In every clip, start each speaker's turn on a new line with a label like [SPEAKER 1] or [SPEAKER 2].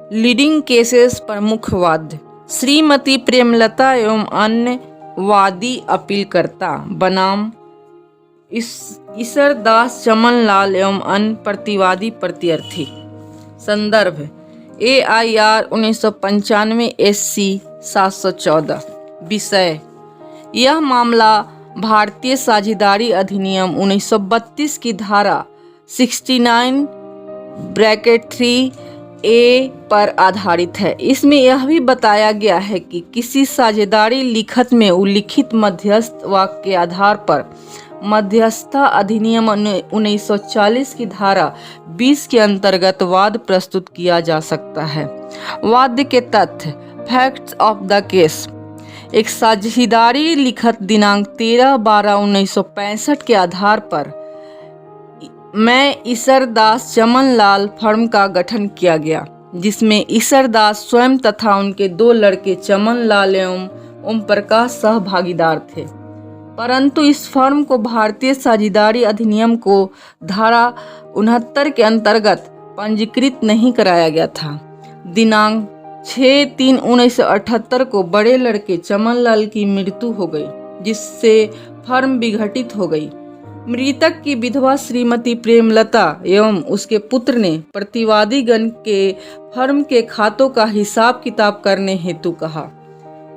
[SPEAKER 1] Leading cases प्रमुख वाद श्रीमती प्रेमलता एवं अन्य वादी अपीलकर्ता बनाम ईसरदास चमन लाल एवं अन्य प्रतिवादी प्रत्यर्थी। संदर्भ AIR 1995 SC 714। विषय यह मामला भारतीय साझेदारी अधिनियम 1932 की धारा 69(3)A पर आधारित है। इसमें यह भी बताया गया है कि किसी साझेदारी लिखत में उल्लिखित मध्यस्थ वाक्य के आधार पर मध्यस्थता अधिनियम 1940 की धारा 20 के अंतर्गत वाद प्रस्तुत किया जा सकता है। वाद के तथ्य फैक्ट्स ऑफ द केस। एक साझेदारी लिखत दिनांक 13/12/1965 के आधार पर मैं ईसरदास चमन लाल फर्म का गठन किया गया, जिसमें ईसरदास स्वयं तथा उनके 2 लड़के चमन लाल एवं ओम प्रकाश सहभागीदार थे। परंतु इस फर्म को भारतीय साझेदारी अधिनियम को धारा 69 के अंतर्गत पंजीकृत नहीं कराया गया था। दिनांक 6/3/1978 को बड़े लड़के चमन लाल की मृत्यु हो गई, जिससे फर्म विघटित हो गई। मृतक की विधवा श्रीमती प्रेमलता एवं उसके पुत्र ने प्रतिवादी गण के फर्म के खातों का हिसाब किताब करने हेतु कहा,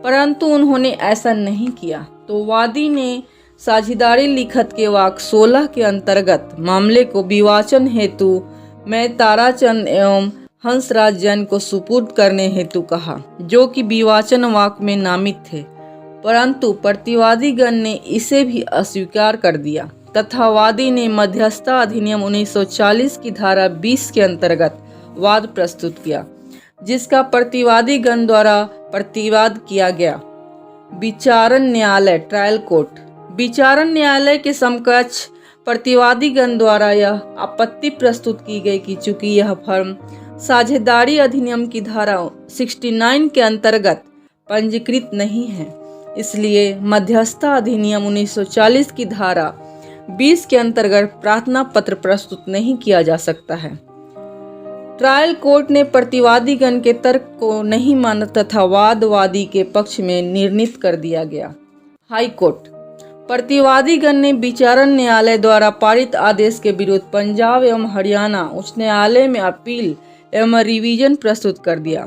[SPEAKER 1] परंतु उन्होंने ऐसा नहीं किया, तो वादी ने साझेदारी लिखत के वाक्य 16 के अंतर्गत मामले को विवाचन हेतु मैं ताराचंद एवं हंसराज जैन को सुपुर्द करने हेतु कहा, जो कि विवाचन वाक्य में नामित थे, परंतु प्रतिवादी गण ने इसे भी अस्वीकार कर दिया तथा वादी ने मध्यस्थता अधिनियम 1940 की धारा 20 के अंतर्गत वाद प्रस्तुत किया, जिसका प्रतिवादी गण द्वारा प्रतिवाद किया गया। विचारण न्यायालय ट्रायल कोर्ट। विचारण न्यायालय के समकक्ष प्रतिवादी गण द्वारा यह आपत्ति प्रस्तुत की गई कि चूंकि यह फर्म साझेदारी अधिनियम की धारा 69 के अंतर्गत पंजीकृत नहीं है, इसलिए मध्यस्थता अधिनियम 1940 की धारा 20 के अंतर्गत प्रार्थना पत्र प्रस्तुत नहीं किया जा सकता है। ट्रायल कोर्ट ने प्रतिवादी गण के तर्क को नहीं माना तथा वादी के पक्ष में निर्णीत कर दिया गया। High court. प्रतिवादी गण ने विचारण न्यायालय द्वारा पारित आदेश के विरुद्ध पंजाब एवं हरियाणा उच्च न्यायालय में अपील एवं रिवीजन प्रस्तुत कर दिया।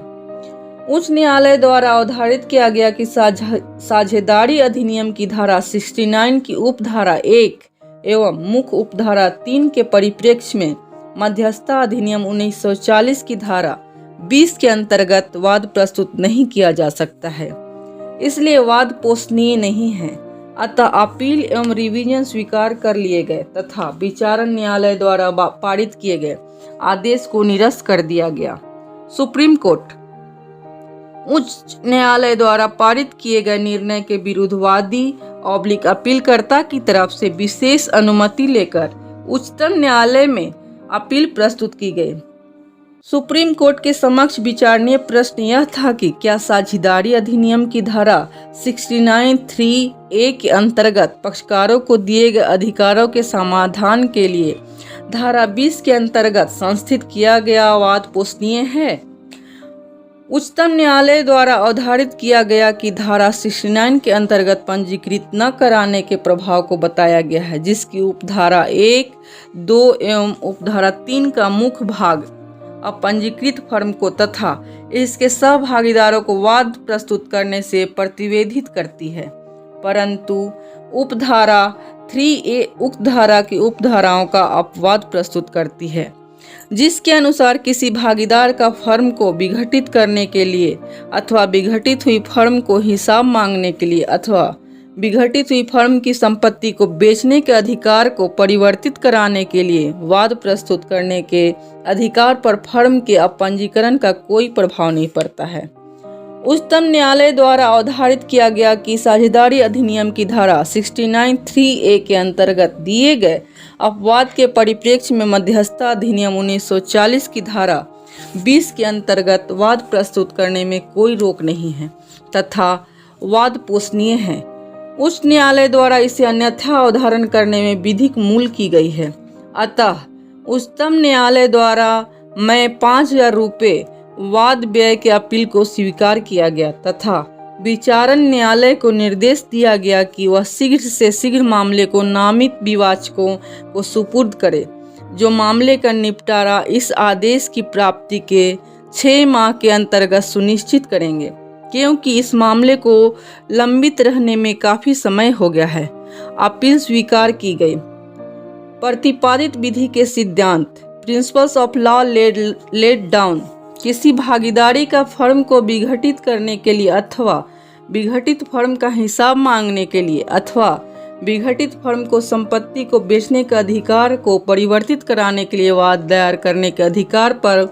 [SPEAKER 1] उच्च न्यायालय द्वारा अवधारित किया गया कि साझेदारी अधिनियम की धारा 69 की उपधारा 1 एवं मुख्य उपधारा 3 के परिप्रेक्ष्य में मध्यस्थता अधिनियम 1940 की धारा 20 के अंतर्गत वाद प्रस्तुत नहीं किया जा सकता है, इसलिए वाद पोषणीय नहीं है। अतः अपील एवं रिवीजन स्वीकार कर लिए गए तथा विचारण न्यायालय द्वारा पारित किए गए आदेश को निरस्त कर दिया गया। Supreme court. उच्च न्यायालय द्वारा पारित किए गए निर्णय के विरुद्ध वादी अपीलकर्ता की तरफ से विशेष अनुमति लेकर उच्चतम न्यायालय में अपील प्रस्तुत की गई। सुप्रीम कोर्ट के समक्ष विचारणीय प्रश्न यह था कि क्या साझेदारी अधिनियम की धारा 69(3)A के अंतर्गत पक्षकारों को दिए गए अधिकारों के समाधान के लिए धारा 20 के अंतर्गत संस्थित किया गया वाद पोषणीय है। उच्चतम न्यायालय द्वारा अवधारित किया गया कि धारा 69 के अंतर्गत पंजीकृत न कराने के प्रभाव को बताया गया है, जिसकी उपधारा 1, 2 एवं उपधारा 3 का मुख्य भाग अपंजीकृत फर्म को तथा इसके सहभागीदारों को वाद प्रस्तुत करने से प्रतिवेधित करती है, परंतु उपधारा 3A उक्त धारा की उपधाराओं का अपवाद प्रस्तुत करती है, जिसके अनुसार किसी भागीदार का फर्म को विघटित करने के लिए अथवा विघटित हुई फर्म को हिसाब मांगने के लिए अथवा विघटित हुई फर्म की संपत्ति को बेचने के अधिकार को परिवर्तित कराने के लिए वाद प्रस्तुत करने के अधिकार पर फर्म के अपंजीकरण का कोई प्रभाव नहीं पड़ता है। उच्चतम न्यायालय द्वारा अवधारित किया गया कि साझेदारी अधिनियम की धारा 69(3)A के अंतर्गत दिए गए अपवाद के परिप्रेक्ष्य में मध्यस्थता अधिनियम 1940 की धारा 20 के अंतर्गत वाद प्रस्तुत करने में कोई रोक नहीं है तथा वाद पोषणीय है। उच्च न्यायालय द्वारा इसे अन्यथा अवधारण करने में विधिक मूल की गई है। अतः उच्चतम न्यायालय द्वारा मैं 5,000 रुपये वाद व्यय के अपील को स्वीकार किया गया तथा विचारण न्यायालय को निर्देश दिया गया कि वह शीघ्र से शीघ्र मामले को नामित विवाचकों को सुपुर्द करे, जो मामले का निपटारा इस आदेश की प्राप्ति के 6 माह के अंतर्गत सुनिश्चित करेंगे, क्योंकि इस मामले को लंबित रहने में काफ़ी समय हो गया है। अपील स्वीकार की गई। प्रतिपादित विधि के सिद्धांत principles of law laid down किसी भागीदारी का फर्म को विघटित करने के लिए अथवा विघटित फर्म का हिसाब मांगने के लिए अथवा विघटित फर्म को संपत्ति को बेचने के अधिकार को परिवर्तित कराने के लिए वाद दायर करने के अधिकार पर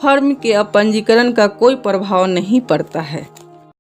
[SPEAKER 1] फर्म के अपंजीकरण का कोई प्रभाव नहीं पड़ता है।